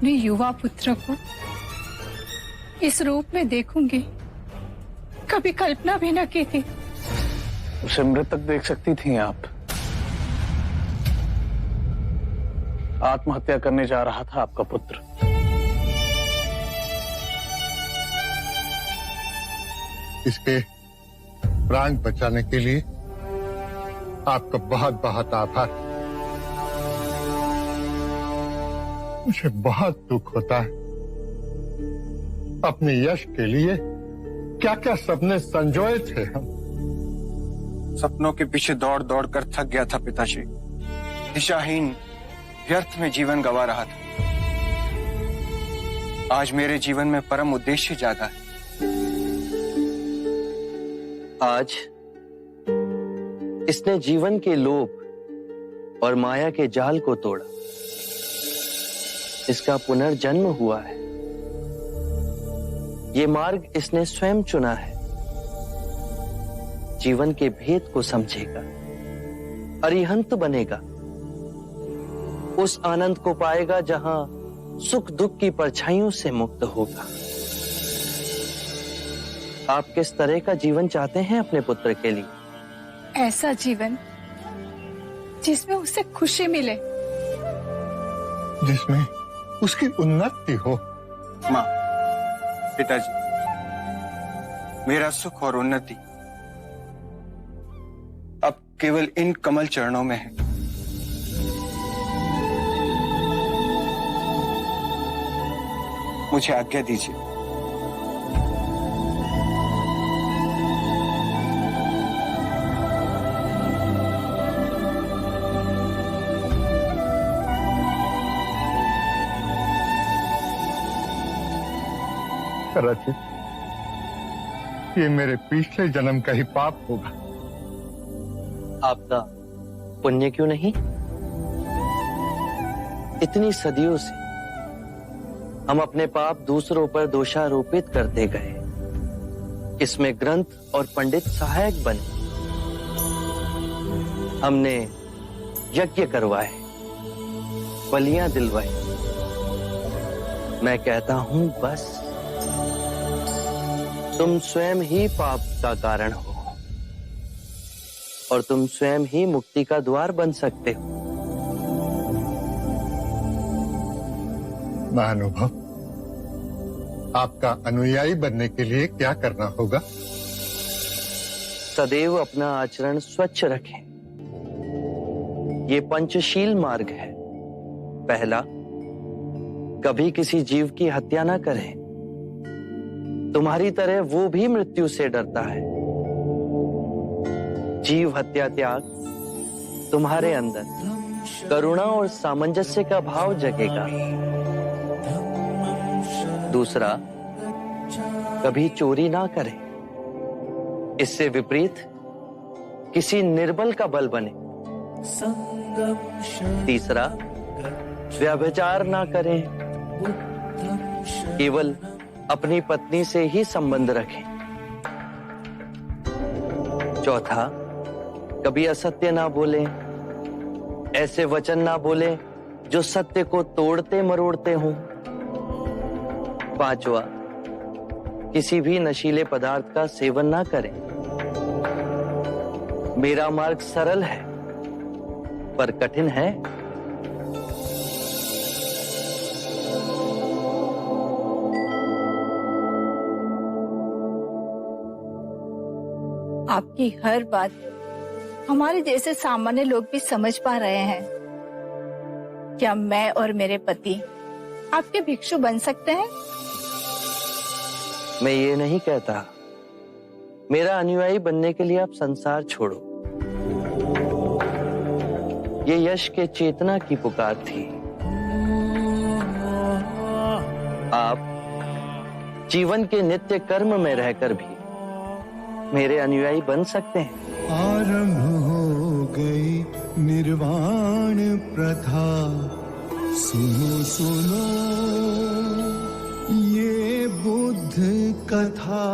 अपने युवा पुत्र को इस रूप में देखूंगी, कभी कल्पना भी न की थी। उसे मृतक देख सकती थी आप। आत्महत्या करने जा रहा था आपका पुत्र। इसके प्राण बचाने के लिए आपका बहुत बहुत आभार। मुझे बहुत दुख होता है। अपने यश के लिए क्या क्या सपने संजोए थे हम। सपनों के पीछे दौड़ दौड़ कर थक गया था पिताजी। दिशाहीन व्यर्थ में जीवन गंवा रहा था। आज मेरे जीवन में परम उद्देश्य जागा है। आज इसने जीवन के लोभ और माया के जाल को तोड़ा। इसका पुनर्जन्म हुआ है। ये मार्ग इसने स्वयं चुना है। जीवन के भेद को समझेगा, अरिहंत बनेगा, उस आनंद को पाएगा जहां सुख दुख की परछाइयों से मुक्त होगा। आप किस तरह का जीवन चाहते हैं अपने पुत्र के लिए? ऐसा जीवन जिसमें उसे खुशी मिले, जिसमें उसकी उन्नति हो। माँ, पिताजी, मेरा सुख और उन्नति अब केवल इन कमल चरणों में है। मुझे आज्ञा दीजिए। रचित, ये मेरे पिछले जन्म का ही पाप होगा। आपका पुण्य क्यों नहीं? इतनी सदियों से हम अपने पाप दूसरों पर दोषारोपित करते गए। इसमें ग्रंथ और पंडित सहायक बने। हमने यज्ञ करवाए, बलियां दिलवाई। मैं कहता हूं बस, तुम स्वयं ही पाप का कारण हो और तुम स्वयं ही मुक्ति का द्वार बन सकते हो। महानुभव, आपका अनुयायी बनने के लिए क्या करना होगा? सदैव अपना आचरण स्वच्छ रखें। ये पंचशील मार्ग है। पहला, कभी किसी जीव की हत्या ना करें। तुम्हारी तरह वो भी मृत्यु से डरता है। जीव हत्या त्याग तुम्हारे अंदर करुणा और सामंजस्य का भाव जगेगा। दूसरा, कभी चोरी ना करें। इससे विपरीत किसी निर्बल का बल बने। तीसरा, व्यभिचार ना करें। केवल अपनी पत्नी से ही संबंध रखें। चौथा, कभी असत्य ना बोलें। ऐसे वचन ना बोलें जो सत्य को तोड़ते मरोड़ते हों। पांचवा, किसी भी नशीले पदार्थ का सेवन ना करें। मेरा मार्ग सरल है पर कठिन है। आपकी हर बात हमारे जैसे सामान्य लोग भी समझ पा रहे हैं। क्या मैं और मेरे पति आपके भिक्षु बन सकते हैं? मैं ये नहीं कहता। मेरा अनुयायी बनने के लिए आप संसार छोड़ो। ये यश के चेतना की पुकार थी। आप जीवन के नित्य कर्म में रहकर भी मेरे अनुयायी बन सकते हैं। आरंभ हो गई निर्वाण प्रथा, सुनो सुनो ये बुद्ध कथा।